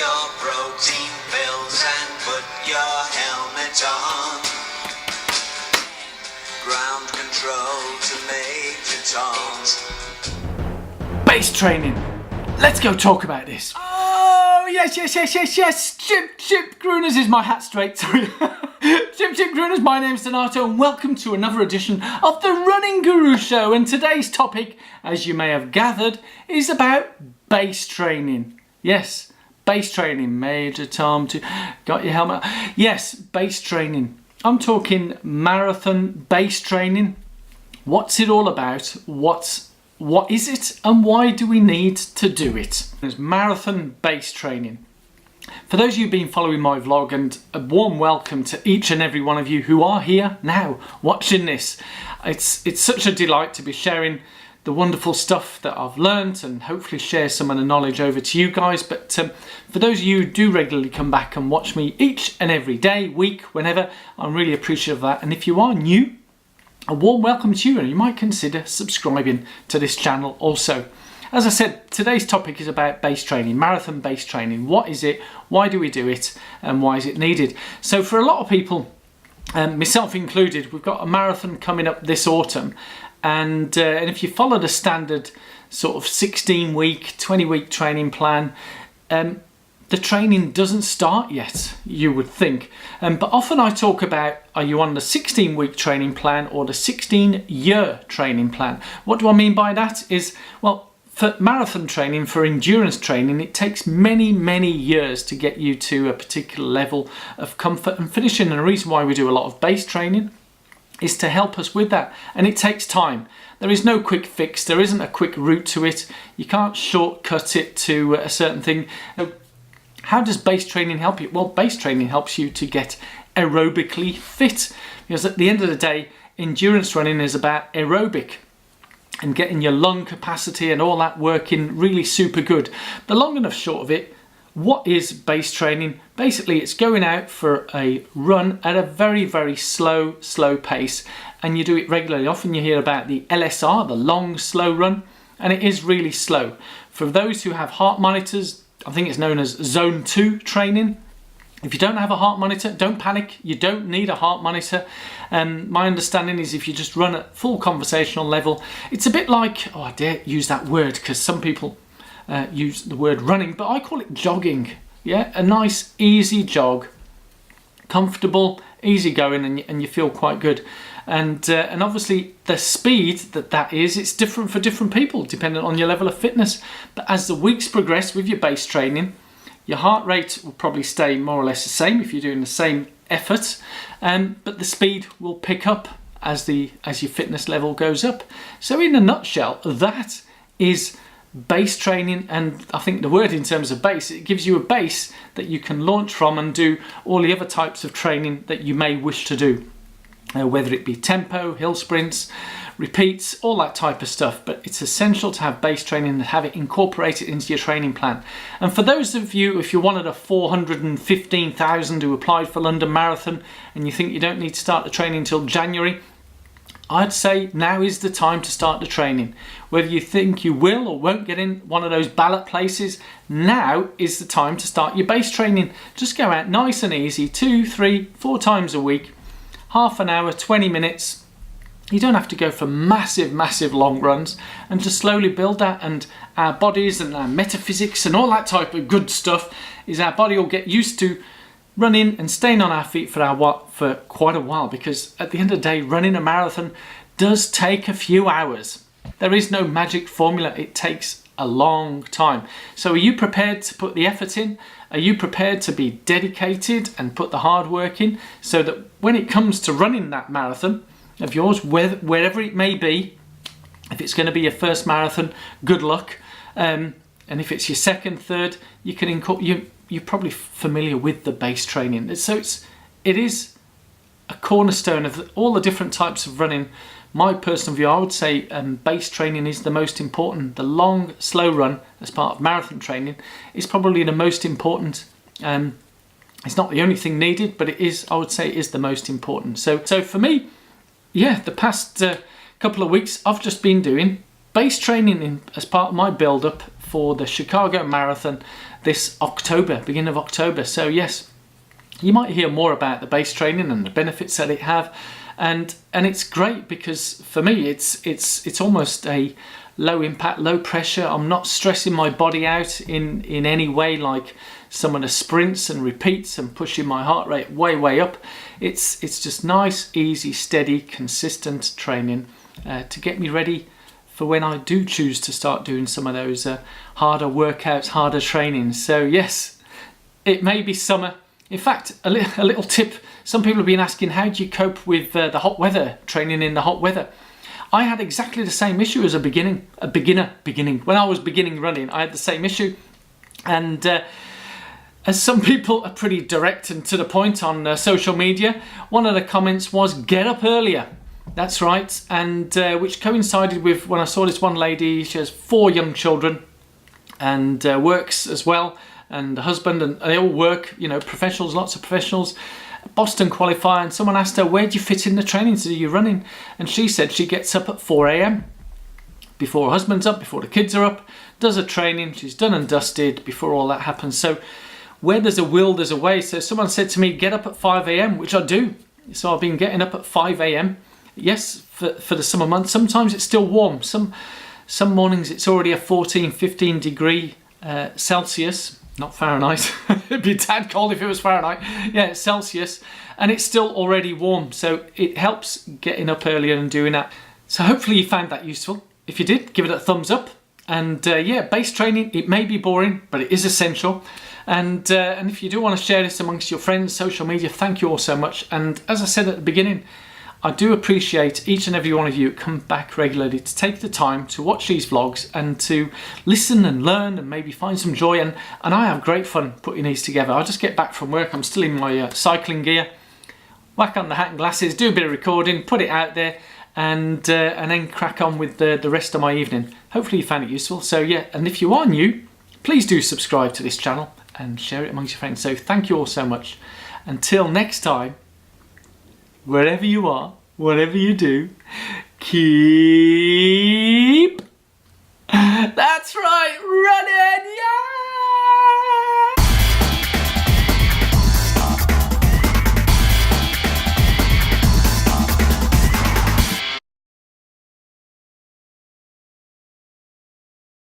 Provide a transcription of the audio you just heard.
your protein pills and put your helmet on. Ground control to Major Tom. Base training. Let's go talk about this. Oh, yes. Chip Grooners is my hat straight, sorry. Chip Grooners, my name's Donato, and welcome to another edition of the Running Guru Show. And today's topic, as you may have gathered, is about base training. Yes, base training. Major Tom, got your helmet? Yes, base training. I'm talking marathon base training. What's it all about? What is it, and why do we need to do it? There's marathon base training. For those of you who've been following my vlog, and a warm welcome to each and every one of you who are here now watching this. It's such a delight to be sharing the wonderful stuff that I've learned and hopefully share some of the knowledge over to you guys. But for those of you who do regularly come back and watch me each and every day, week, whenever, I'm really appreciative of that. And if you are new, a warm welcome to you, and you might consider subscribing to this channel also. As I said, today's topic is about base training, marathon base training. What is it? Why do we do it? And why is it needed? So for a lot of people, myself included, we've got a marathon coming up this autumn. And if you follow the standard sort of 16-week, 20-week training plan, the training doesn't start yet, you would think. But often I talk about, are you on the 16-week training plan or the 16-year training plan? What do I mean by that is, well, for marathon training, for endurance training, it takes many years to get you to a particular level of comfort and finishing. And the reason why we do a lot of base training is to help us with that. And it takes time. There is no quick fix. There isn't a quick route to it. You can't shortcut it to a certain thing. How does base training help you? Well, base training helps you to get aerobically fit, because at the end of the day, endurance running is about aerobic and getting your lung capacity and all that working really super good. The long enough short of it, what is base training? Basically, it's going out for a run at a very slow pace, and you do it regularly. Often you hear about the LSR, the long slow run, and it is really slow. For those who have heart monitors, I think it's known as zone 2 training. If you don't have a heart monitor, don't panic. You don't need a heart monitor. My understanding is if you just run at full conversational level, it's a bit like, oh, I dare use that word because some people use the word running, but I call it jogging. Yeah, a nice easy jog, comfortable, easy going, and you feel quite good. And obviously the speed that is, it's different for different people depending on your level of fitness. But as the weeks progress with your base training, your heart rate will probably stay more or less the same if you're doing the same effort, but the speed will pick up as your fitness level goes up. So in a nutshell, that is base training. And I think the word in terms of base, it gives you a base that you can launch from and do all the other types of training that you may wish to do. Whether it be tempo, hill sprints, repeats, all that type of stuff. But it's essential to have base training and have it incorporated into your training plan. And for those of you, if you're one of the 415,000 who applied for London Marathon and you think you don't need to start the training until January, I'd say now is the time to start the training. Whether you think you will or won't get in one of those ballot places, now is the time to start your base training. Just go out nice and easy, 2, 3, 4 times a week. Half an hour, 20 minutes. You don't have to go for massive long runs, and just slowly build that. And our bodies and our metaphysics and all that type of good stuff is our body will get used to running and staying on our feet for quite a while, because at the end of the day, running a marathon does take a few hours. There is no magic formula. It takes a long time. So are you prepared to put the effort in? Are you prepared to be dedicated and put the hard work in, so that when it comes to running that marathon of yours, wherever it may be, if it's going to be your first marathon, good luck. And if it's your second, third, you can you're probably familiar with the base training. So it is a cornerstone of all the different types of running. My personal view, I would say base training is the most important. The long, slow run as part of marathon training is probably the most important. It's not the only thing needed, but it is, I would say, is the most important. So for me, yeah, the past couple of weeks, I've just been doing base training as part of my build-up for the Chicago Marathon this October, beginning of October. So yes, you might hear more about the base training and the benefits that it have, and it's great because for me it's almost a low impact, low pressure. I'm not stressing my body out in any way like some of the sprints and repeats and pushing my heart rate way up. It's just nice, easy, steady, consistent training to get me ready for when I do choose to start doing some of those harder workouts, harder trainings. So yes, it may be summer. In fact, a little tip, some people have been asking, how do you cope with the hot weather, training in the hot weather? I had exactly the same issue as a beginner. When I was beginning running, I had the same issue. And as some people are pretty direct and to the point on social media, one of the comments was, get up earlier. That's right, and which coincided with when I saw this one lady. She has 4 young children and works as well, and a husband, and they all work, you know, professionals, lots of professionals. Boston qualifier, and someone asked her, where do you fit in the training? So you're running, and she said she gets up at 4 a.m. before her husband's up, before the kids are up, does her training, she's done and dusted before all that happens. So where there's a will, there's a way. So someone said to me, get up at 5 a.m, which I do. So I've been getting up at 5 a.m. Yes, for the summer months. Sometimes it's still warm. Some mornings it's already a 14, 15 degree Celsius, not Fahrenheit. It'd be tad cold if it was Fahrenheit. Yeah, it's Celsius, and it's still already warm. So it helps getting up earlier and doing that. So hopefully you found that useful. If you did, give it a thumbs up. And yeah, base training, it may be boring, but it is essential. And if you do want to share this amongst your friends, social media, thank you all so much. And as I said at the beginning, I do appreciate each and every one of you who come back regularly to take the time to watch these vlogs and to listen and learn and maybe find some joy. And I have great fun putting these together. I just get back from work, I'm still in my cycling gear, whack on the hat and glasses, do a bit of recording, put it out there, and then crack on with the rest of my evening. Hopefully you found it useful. So yeah, and if you are new, please do subscribe to this channel and share it amongst your friends. So thank you all so much. Until next time, wherever you are, whatever you do, keep